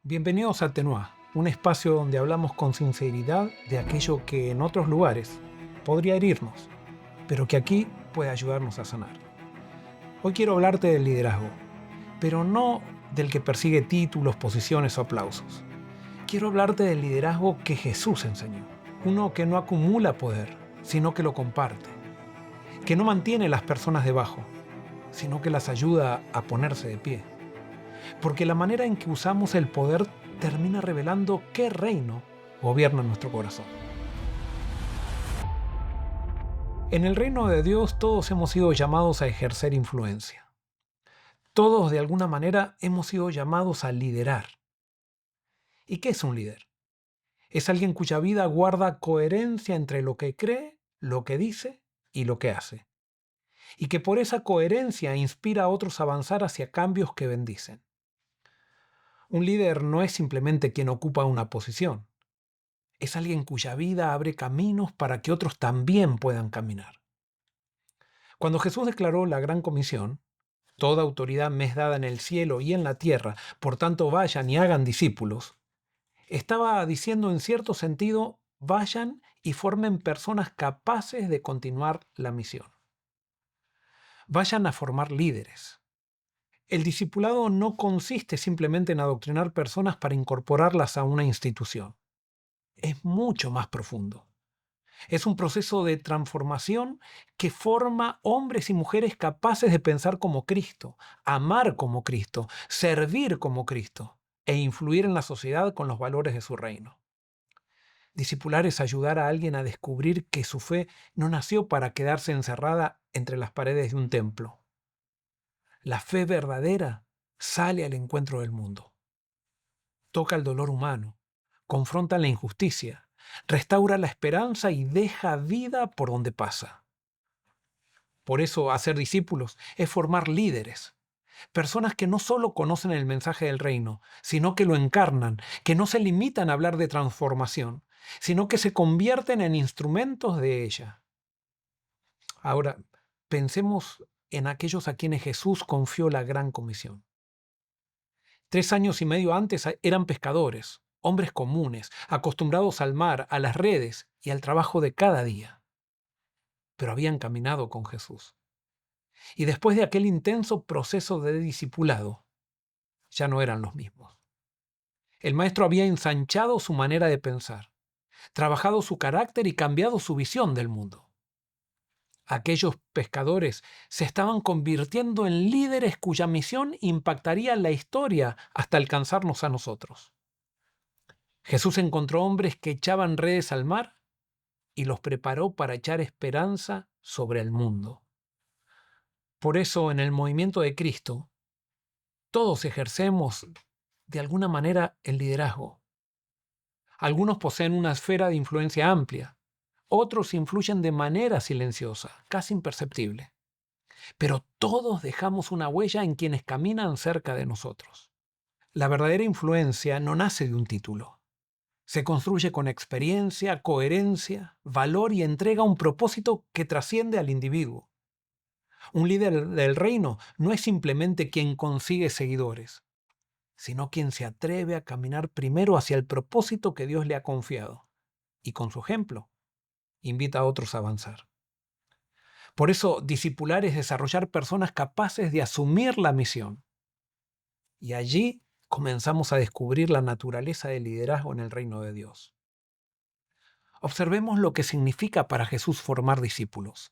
Bienvenidos a Tenua, un espacio donde hablamos con sinceridad de aquello que en otros lugares podría herirnos, pero que aquí puede ayudarnos a sanar. Hoy quiero hablarte del liderazgo, pero no del que persigue títulos, posiciones o aplausos. Quiero hablarte del liderazgo que Jesús enseñó, uno que no acumula poder, sino que lo comparte, que no mantiene a las personas debajo, sino que las ayuda a ponerse de pie. Porque la manera en que usamos el poder termina revelando qué reino gobierna nuestro corazón. En el reino de Dios todos hemos sido llamados a ejercer influencia. Todos de alguna manera hemos sido llamados a liderar. ¿Y qué es un líder? Es alguien cuya vida guarda coherencia entre lo que cree, lo que dice y lo que hace. Y que por esa coherencia inspira a otros a avanzar hacia cambios que bendicen. Un líder no es simplemente quien ocupa una posición. Es alguien cuya vida abre caminos para que otros también puedan caminar. Cuando Jesús declaró la gran comisión, toda autoridad me es dada en el cielo y en la tierra, por tanto vayan y hagan discípulos, estaba diciendo en cierto sentido, vayan y formen personas capaces de continuar la misión. Vayan a formar líderes. El discipulado no consiste simplemente en adoctrinar personas para incorporarlas a una institución. Es mucho más profundo. Es un proceso de transformación que forma hombres y mujeres capaces de pensar como Cristo, amar como Cristo, servir como Cristo e influir en la sociedad con los valores de su reino. Discipular es ayudar a alguien a descubrir que su fe no nació para quedarse encerrada entre las paredes de un templo. La fe verdadera sale al encuentro del mundo. Toca el dolor humano, confronta la injusticia, restaura la esperanza y deja vida por donde pasa. Por eso, hacer discípulos es formar líderes, personas que no solo conocen el mensaje del reino, sino que lo encarnan, que no se limitan a hablar de transformación, sino que se convierten en instrumentos de ella. Ahora, pensemos en aquellos a quienes Jesús confió la gran comisión. 3 años y medio antes eran pescadores, hombres comunes, acostumbrados al mar, a las redes y al trabajo de cada día, pero habían caminado con Jesús. Y después de aquel intenso proceso de discipulado, ya no eran los mismos. El maestro había ensanchado su manera de pensar, trabajado su carácter y cambiado su visión del mundo. Aquellos pescadores se estaban convirtiendo en líderes cuya misión impactaría la historia hasta alcanzarnos a nosotros. Jesús encontró hombres que echaban redes al mar y los preparó para echar esperanza sobre el mundo. Por eso, en el movimiento de Cristo, todos ejercemos de alguna manera el liderazgo. Algunos poseen una esfera de influencia amplia, otros influyen de manera silenciosa, casi imperceptible. Pero todos dejamos una huella en quienes caminan cerca de nosotros. La verdadera influencia no nace de un título. Se construye con experiencia, coherencia, valor y entrega a un propósito que trasciende al individuo. Un líder del reino no es simplemente quien consigue seguidores, sino quien se atreve a caminar primero hacia el propósito que Dios le ha confiado y con su ejemplo invita a otros a avanzar. Por eso, discipular es desarrollar personas capaces de asumir la misión. Y allí comenzamos a descubrir la naturaleza del liderazgo en el reino de Dios. Observemos lo que significa para Jesús formar discípulos.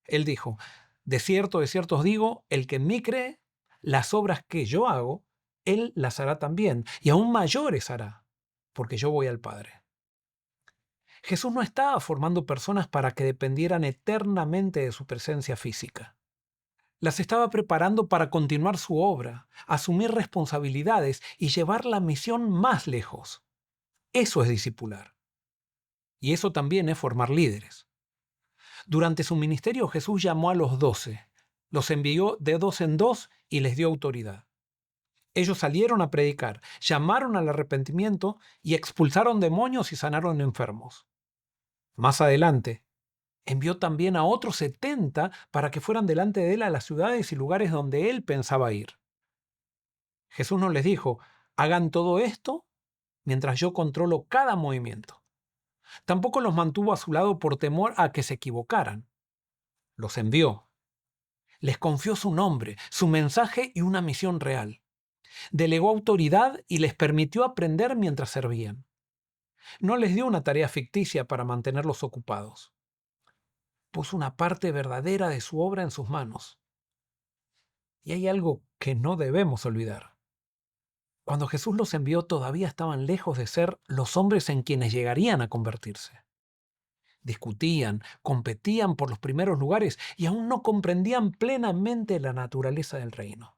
Él dijo, de cierto os digo, el que en mí cree, las obras que yo hago, él las hará también, y aún mayores hará, porque yo voy al Padre. Jesús no estaba formando personas para que dependieran eternamente de su presencia física. Las estaba preparando para continuar su obra, asumir responsabilidades y llevar la misión más lejos. Eso es discipular. Y eso también es formar líderes. Durante su ministerio Jesús llamó a los 12, los envió de dos en dos y les dio autoridad. Ellos salieron a predicar, llamaron al arrepentimiento y expulsaron demonios y sanaron enfermos. Más adelante, envió también a otros 70 para que fueran delante de él a las ciudades y lugares donde él pensaba ir. Jesús no les dijo, Hagan todo esto mientras yo controlo cada movimiento. Tampoco los mantuvo a su lado por temor a que se equivocaran. Los envió. Les confió su nombre, su mensaje y una misión real. Delegó autoridad y les permitió aprender mientras servían. No les dio una tarea ficticia para mantenerlos ocupados. Puso una parte verdadera de su obra en sus manos. Y hay algo que no debemos olvidar. Cuando Jesús los envió todavía estaban lejos de ser los hombres en quienes llegarían a convertirse. Discutían, competían por los primeros lugares y aún no comprendían plenamente la naturaleza del reino.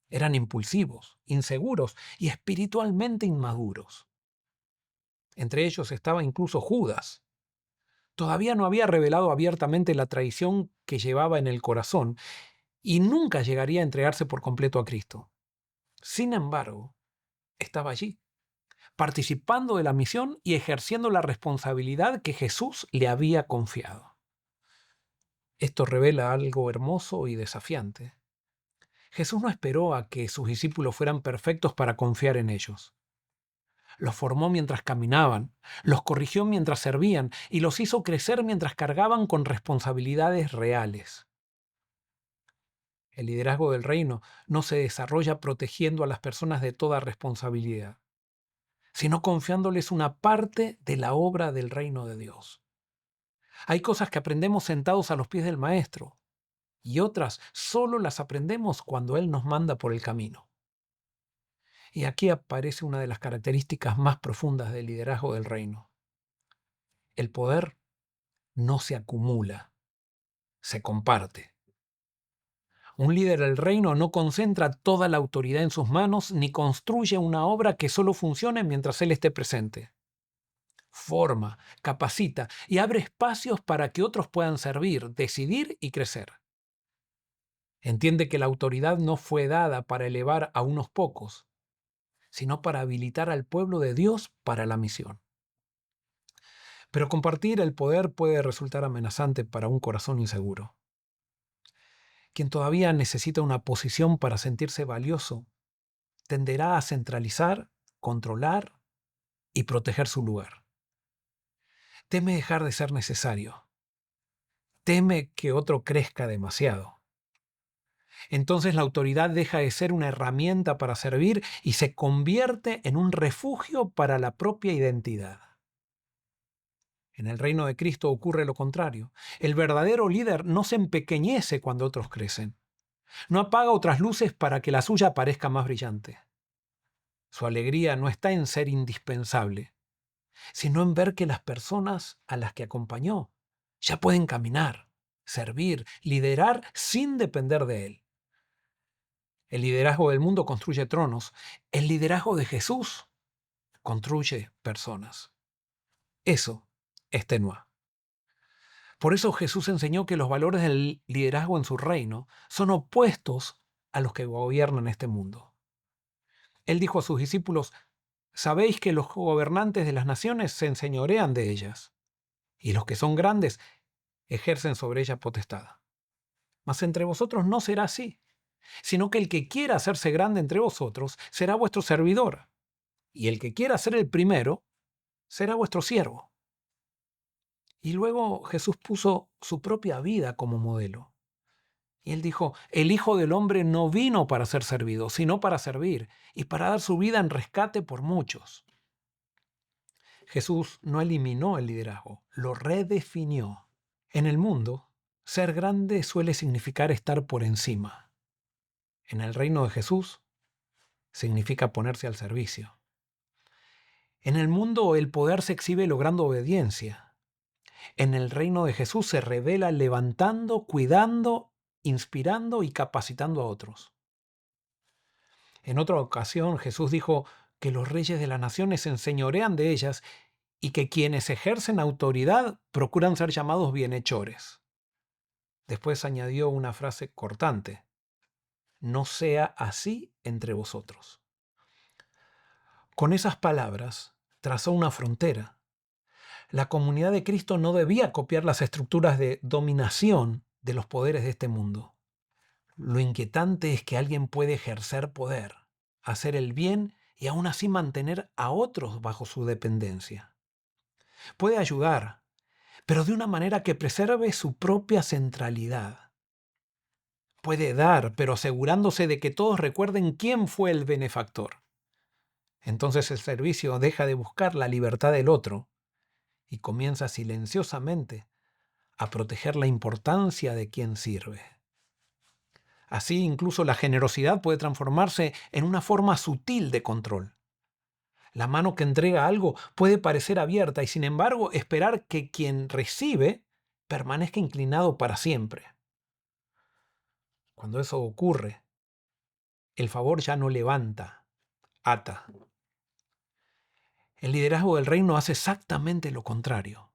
Eran impulsivos, inseguros y espiritualmente inmaduros. Entre ellos estaba incluso Judas. Todavía no había revelado abiertamente la traición que llevaba en el corazón y nunca llegaría a entregarse por completo a Cristo. Sin embargo, estaba allí, participando de la misión y ejerciendo la responsabilidad que Jesús le había confiado. Esto revela algo hermoso y desafiante. Jesús no esperó a que sus discípulos fueran perfectos para confiar en ellos. Los formó mientras caminaban, los corrigió mientras servían y los hizo crecer mientras cargaban con responsabilidades reales. El liderazgo del reino no se desarrolla protegiendo a las personas de toda responsabilidad, sino confiándoles una parte de la obra del reino de Dios. Hay cosas que aprendemos sentados a los pies del Maestro y otras solo las aprendemos cuando Él nos manda por el camino. Y aquí aparece una de las características más profundas del liderazgo del reino. El poder no se acumula, se comparte. Un líder del reino no concentra toda la autoridad en sus manos ni construye una obra que solo funcione mientras él esté presente. Forma, capacita y abre espacios para que otros puedan servir, decidir y crecer. Entiende que la autoridad no fue dada para elevar a unos pocos, sino para habilitar al pueblo de Dios para la misión. Pero compartir el poder puede resultar amenazante para un corazón inseguro. Quien todavía necesita una posición para sentirse valioso, tenderá a centralizar, controlar y proteger su lugar. Teme dejar de ser necesario. Teme que otro crezca demasiado. Entonces la autoridad deja de ser una herramienta para servir y se convierte en un refugio para la propia identidad. En el reino de Cristo ocurre lo contrario. El verdadero líder no se empequeñece cuando otros crecen. No apaga otras luces para que la suya parezca más brillante. Su alegría no está en ser indispensable, sino en ver que las personas a las que acompañó ya pueden caminar, servir, liderar sin depender de él. El liderazgo del mundo construye tronos. El liderazgo de Jesús construye personas. Eso es Tenua. Por eso Jesús enseñó que los valores del liderazgo en su reino son opuestos a los que gobiernan este mundo. Él dijo a sus discípulos: sabéis que los gobernantes de las naciones se enseñorean de ellas, y los que son grandes ejercen sobre ellas potestad. Mas entre vosotros no será así, sino que el que quiera hacerse grande entre vosotros será vuestro servidor, y el que quiera ser el primero será vuestro siervo. Y luego Jesús puso su propia vida como modelo. Y él dijo: el Hijo del Hombre no vino para ser servido, sino para servir, y para dar su vida en rescate por muchos. Jesús no eliminó el liderazgo, lo redefinió. En el mundo, ser grande suele significar estar por encima. En el reino de Jesús, significa ponerse al servicio. En el mundo, el poder se exhibe logrando obediencia. En el reino de Jesús se revela levantando, cuidando, inspirando y capacitando a otros. En otra ocasión, Jesús dijo que los reyes de las naciones se enseñorean de ellas y que quienes ejercen autoridad procuran ser llamados bienhechores. Después añadió una frase cortante: no sea así entre vosotros. Con esas palabras trazó una frontera. La comunidad de Cristo no debía copiar las estructuras de dominación de los poderes de este mundo. Lo inquietante es que alguien puede ejercer poder, hacer el bien y aún así mantener a otros bajo su dependencia. Puede ayudar, pero de una manera que preserve su propia centralidad. Puede dar, pero asegurándose de que todos recuerden quién fue el benefactor. Entonces el servicio deja de buscar la libertad del otro y comienza silenciosamente a proteger la importancia de quien sirve. Así, incluso la generosidad puede transformarse en una forma sutil de control. La mano que entrega algo puede parecer abierta y, sin embargo, esperar que quien recibe permanezca inclinado para siempre. Cuando eso ocurre, el favor ya no levanta, ata. El liderazgo del reino hace exactamente lo contrario.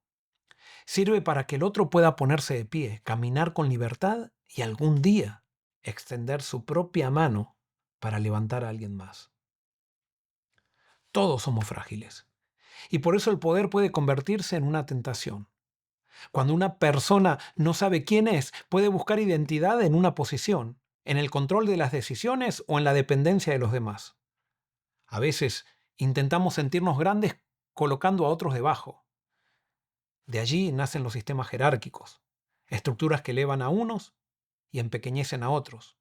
Sirve para que el otro pueda ponerse de pie, caminar con libertad y algún día extender su propia mano para levantar a alguien más. Todos somos frágiles y por eso el poder puede convertirse en una tentación. Cuando una persona no sabe quién es, puede buscar identidad en una posición, en el control de las decisiones o en la dependencia de los demás. A veces intentamos sentirnos grandes colocando a otros debajo. De allí nacen los sistemas jerárquicos, estructuras que elevan a unos y empequeñecen a otros,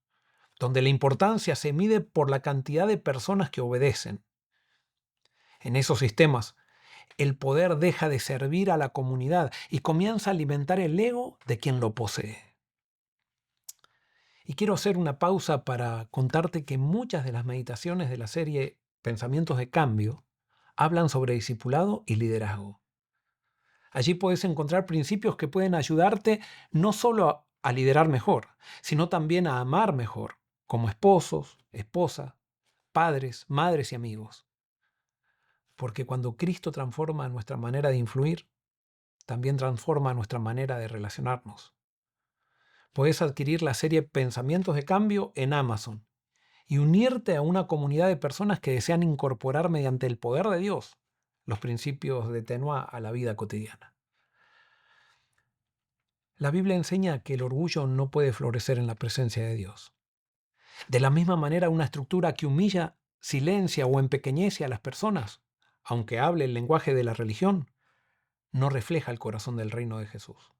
donde la importancia se mide por la cantidad de personas que obedecen. En esos sistemas, el poder deja de servir a la comunidad y comienza a alimentar el ego de quien lo posee. Y quiero hacer una pausa para contarte que muchas de las meditaciones de la serie Pensamientos de Cambio hablan sobre discipulado y liderazgo. Allí puedes encontrar principios que pueden ayudarte no solo a liderar mejor, sino también a amar mejor, como esposos, esposas, padres, madres y amigos. Porque cuando Cristo transforma nuestra manera de influir, también transforma nuestra manera de relacionarnos. Puedes adquirir la serie Pensamientos de Cambio en Amazon y unirte a una comunidad de personas que desean incorporar mediante el poder de Dios los principios de Tenoa a la vida cotidiana. La Biblia enseña que el orgullo no puede florecer en la presencia de Dios. De la misma manera, una estructura que humilla, silencia o empequeñece a las personas, aunque hable el lenguaje de la religión, no refleja el corazón del reino de Jesús.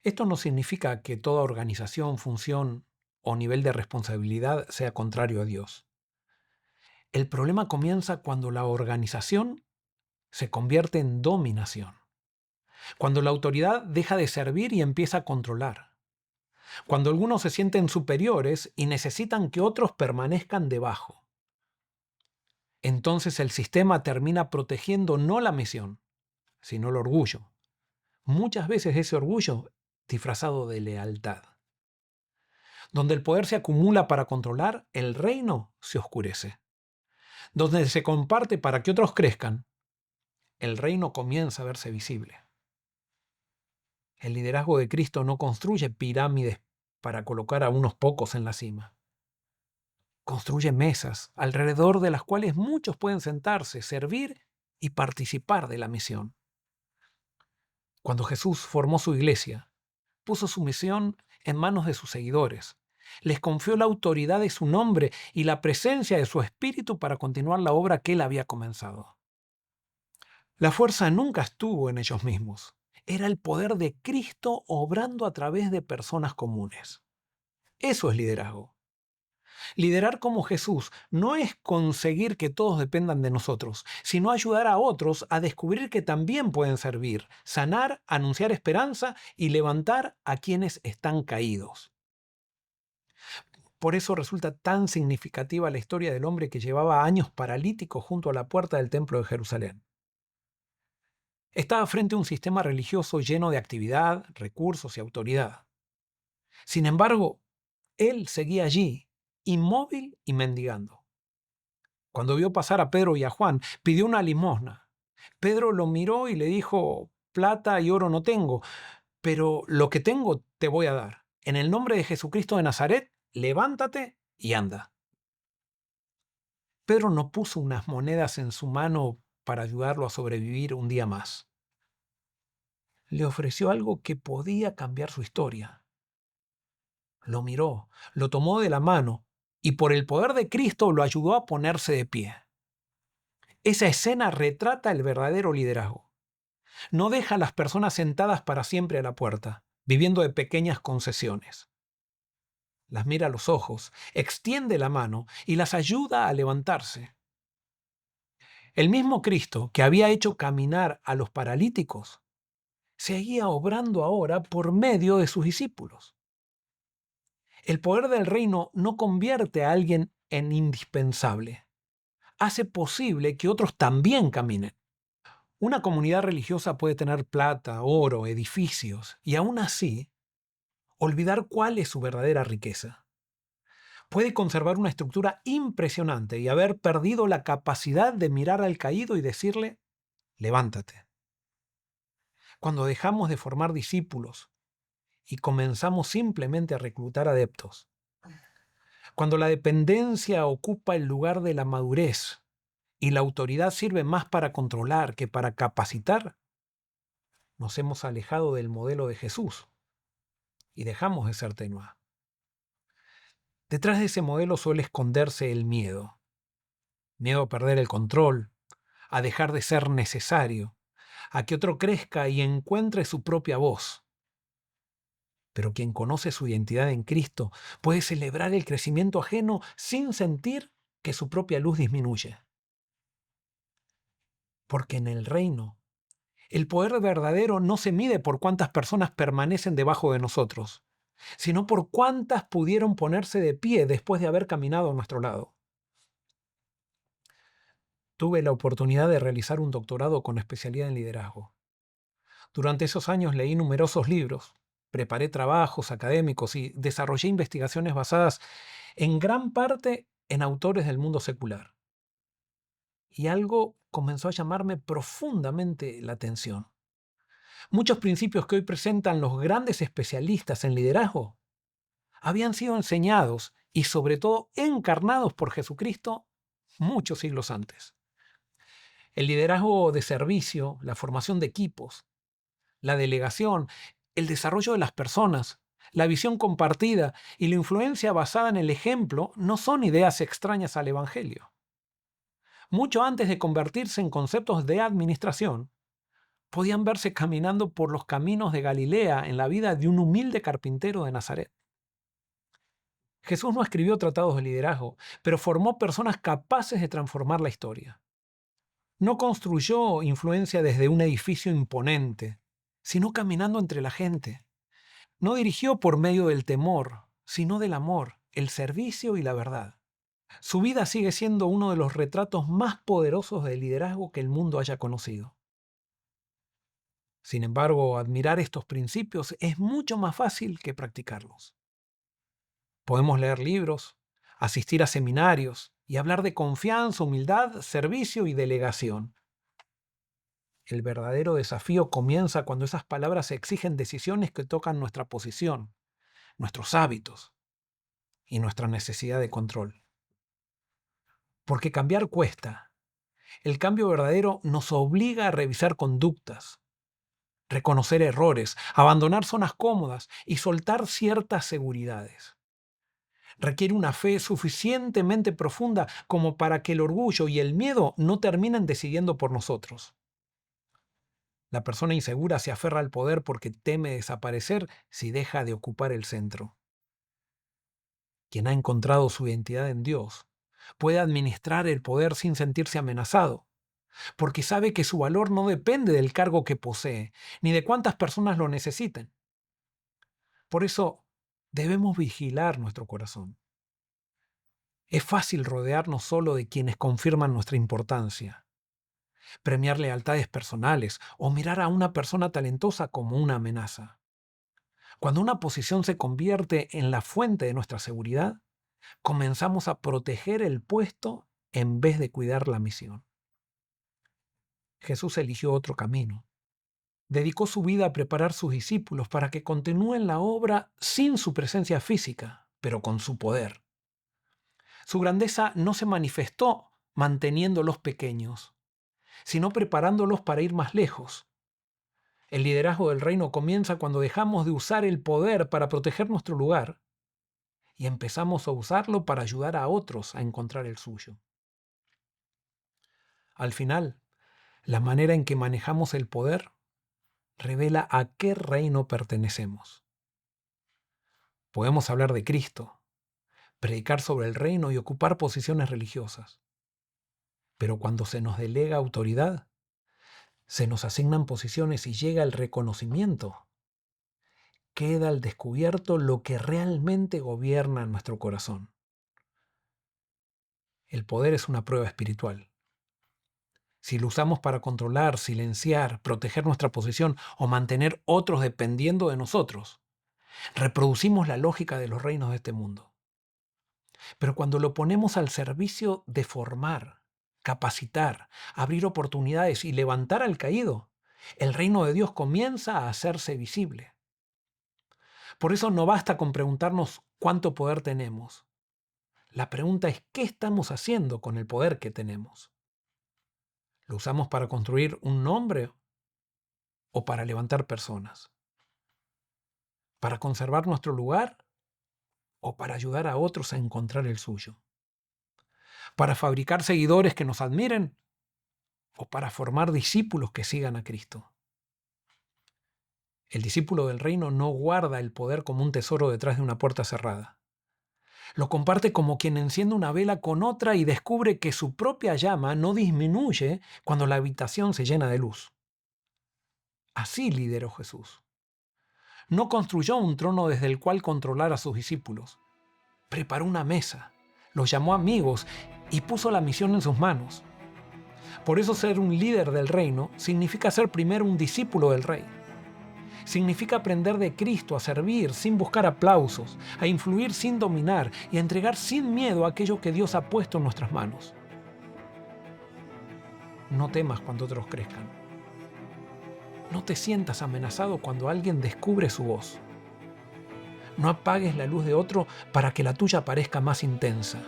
Esto no significa que toda organización, función o nivel de responsabilidad sea contrario a Dios. El problema comienza cuando la organización se convierte en dominación, cuando la autoridad deja de servir y empieza a controlar, cuando algunos se sienten superiores y necesitan que otros permanezcan debajo. Entonces el sistema termina protegiendo no la misión, sino el orgullo. Muchas veces ese orgullo disfrazado de lealtad. Donde el poder se acumula para controlar, el reino se oscurece. Donde se comparte para que otros crezcan, el reino comienza a verse visible. El liderazgo de Cristo no construye pirámides para colocar a unos pocos en la cima. Construye mesas alrededor de las cuales muchos pueden sentarse, servir y participar de la misión. Cuando Jesús formó su iglesia, puso su misión en manos de sus seguidores. Les confió la autoridad de su nombre y la presencia de su espíritu para continuar la obra que él había comenzado. La fuerza nunca estuvo en ellos mismos. Era el poder de Cristo obrando a través de personas comunes. Eso es liderazgo. Liderar como Jesús no es conseguir que todos dependan de nosotros, sino ayudar a otros a descubrir que también pueden servir, sanar, anunciar esperanza y levantar a quienes están caídos. Por eso resulta tan significativa la historia del hombre que llevaba años paralítico junto a la puerta del templo de Jerusalén. Estaba frente a un sistema religioso lleno de actividad, recursos y autoridad. Sin embargo, él seguía allí, inmóvil y mendigando. Cuando vio pasar a Pedro y a Juan, pidió una limosna. Pedro lo miró y le dijo: plata y oro no tengo, pero lo que tengo te voy a dar. En el nombre de Jesucristo de Nazaret, levántate y anda. Pedro no puso unas monedas en su mano para ayudarlo a sobrevivir un día más. Le ofreció algo que podía cambiar su historia. Lo miró, lo tomó de la mano y por el poder de Cristo lo ayudó a ponerse de pie. Esa escena retrata el verdadero liderazgo. No deja a las personas sentadas para siempre a la puerta, viviendo de pequeñas concesiones. Las mira a los ojos, extiende la mano y las ayuda a levantarse. El mismo Cristo que había hecho caminar a los paralíticos, seguía obrando ahora por medio de sus discípulos. El poder del reino no convierte a alguien en indispensable. Hace posible que otros también caminen. Una comunidad religiosa puede tener plata, oro, edificios, y aún así olvidar cuál es su verdadera riqueza. Puede conservar una estructura impresionante y haber perdido la capacidad de mirar al caído y decirle, levántate. Cuando dejamos de formar discípulos y comenzamos simplemente a reclutar adeptos, cuando la dependencia ocupa el lugar de la madurez y la autoridad sirve más para controlar que para capacitar, nos hemos alejado del modelo de Jesús y dejamos de ser Tenuá. Detrás de ese modelo suele esconderse el miedo. Miedo a perder el control, a dejar de ser necesario, a que otro crezca y encuentre su propia voz. Pero quien conoce su identidad en Cristo puede celebrar el crecimiento ajeno sin sentir que su propia luz disminuye. Porque en el reino, el poder verdadero no se mide por cuántas personas permanecen debajo de nosotros, sino por cuántas pudieron ponerse de pie después de haber caminado a nuestro lado. Tuve la oportunidad de realizar un doctorado con especialidad en liderazgo. Durante esos años leí numerosos libros, preparé trabajos académicos y desarrollé investigaciones basadas en gran parte en autores del mundo secular. Y algo comenzó a llamarme profundamente la atención. Muchos principios que hoy presentan los grandes especialistas en liderazgo habían sido enseñados y sobre todo encarnados por Jesucristo muchos siglos antes. El liderazgo de servicio, la formación de equipos, la delegación, el desarrollo de las personas, la visión compartida y la influencia basada en el ejemplo no son ideas extrañas al Evangelio. Mucho antes de convertirse en conceptos de administración, podían verse caminando por los caminos de Galilea en la vida de un humilde carpintero de Nazaret. Jesús no escribió tratados de liderazgo, pero formó personas capaces de transformar la historia. No construyó influencia desde un edificio imponente, sino caminando entre la gente. No dirigió por medio del temor, sino del amor, el servicio y la verdad. Su vida sigue siendo uno de los retratos más poderosos de liderazgo que el mundo haya conocido. Sin embargo, admirar estos principios es mucho más fácil que practicarlos. Podemos leer libros, asistir a seminarios y hablar de confianza, humildad, servicio y delegación. El verdadero desafío comienza cuando esas palabras exigen decisiones que tocan nuestra posición, nuestros hábitos y nuestra necesidad de control. Porque cambiar cuesta. El cambio verdadero nos obliga a revisar conductas, reconocer errores, abandonar zonas cómodas y soltar ciertas seguridades. Requiere una fe suficientemente profunda como para que el orgullo y el miedo no terminen decidiendo por nosotros. La persona insegura se aferra al poder porque teme desaparecer si deja de ocupar el centro. Quien ha encontrado su identidad en Dios puede administrar el poder sin sentirse amenazado, porque sabe que su valor no depende del cargo que posee, ni de cuántas personas lo necesiten. Por eso, debemos vigilar nuestro corazón. Es fácil rodearnos solo de quienes confirman nuestra importancia, premiar lealtades personales o mirar a una persona talentosa como una amenaza. Cuando una posición se convierte en la fuente de nuestra seguridad, comenzamos a proteger el puesto en vez de cuidar la misión. Jesús eligió otro camino. Dedicó su vida a preparar sus discípulos para que continúen la obra sin su presencia física, pero con su poder. Su grandeza no se manifestó manteniéndolos pequeños, sino preparándolos para ir más lejos. El liderazgo del reino comienza cuando dejamos de usar el poder para proteger nuestro lugar y empezamos a usarlo para ayudar a otros a encontrar el suyo. Al final, la manera en que manejamos el poder revela a qué reino pertenecemos. Podemos hablar de Cristo, predicar sobre el reino y ocupar posiciones religiosas. Pero cuando se nos delega autoridad, se nos asignan posiciones y llega el reconocimiento, queda al descubierto lo que realmente gobierna en nuestro corazón. El poder es una prueba espiritual. Si lo usamos para controlar, silenciar, proteger nuestra posición o mantener otros dependiendo de nosotros, reproducimos la lógica de los reinos de este mundo. Pero cuando lo ponemos al servicio de formar, capacitar, abrir oportunidades y levantar al caído, el reino de Dios comienza a hacerse visible. Por eso no basta con preguntarnos cuánto poder tenemos. La pregunta es ¿qué estamos haciendo con el poder que tenemos? ¿Lo usamos para construir un nombre o para levantar personas? ¿Para conservar nuestro lugar o para ayudar a otros a encontrar el suyo? ¿Para fabricar seguidores que nos admiren o para formar discípulos que sigan a Cristo? El discípulo del reino no guarda el poder como un tesoro detrás de una puerta cerrada. Lo comparte como quien enciende una vela con otra y descubre que su propia llama no disminuye cuando la habitación se llena de luz. Así lideró Jesús. No construyó un trono desde el cual controlar a sus discípulos. Preparó una mesa, los llamó amigos y puso la misión en sus manos. Por eso ser un líder del reino significa ser primero un discípulo del rey. Significa aprender de Cristo a servir sin buscar aplausos, a influir sin dominar y a entregar sin miedo aquello que Dios ha puesto en nuestras manos. No temas cuando otros crezcan. No te sientas amenazado cuando alguien descubre su voz. No apagues la luz de otro para que la tuya parezca más intensa.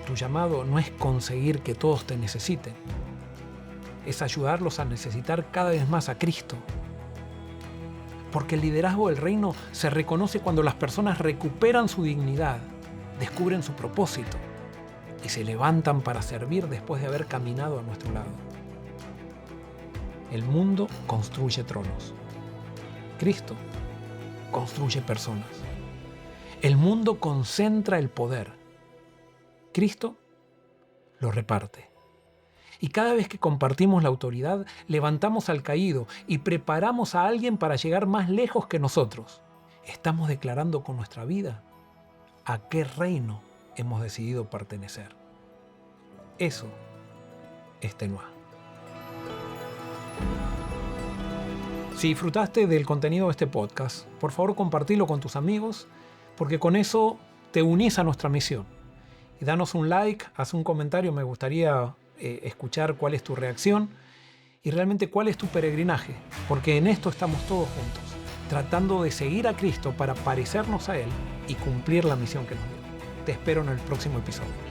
Tu llamado no es conseguir que todos te necesiten. Es ayudarlos a necesitar cada vez más a Cristo. Porque el liderazgo del reino se reconoce cuando las personas recuperan su dignidad, descubren su propósito y se levantan para servir después de haber caminado a nuestro lado. El mundo construye tronos. Cristo construye personas. El mundo concentra el poder. Cristo lo reparte. Y cada vez que compartimos la autoridad, levantamos al caído y preparamos a alguien para llegar más lejos que nosotros. Estamos declarando con nuestra vida a qué reino hemos decidido pertenecer. Eso es Tenuá. Si disfrutaste del contenido de este podcast, por favor compartilo con tus amigos, porque con eso te unís a nuestra misión. Y danos un like, haz un comentario, me gustaría escuchar cuál es tu reacción y realmente cuál es tu peregrinaje, porque en esto estamos todos juntos, tratando de seguir a Cristo para parecernos a Él y cumplir la misión que nos dio. Te espero en el próximo episodio.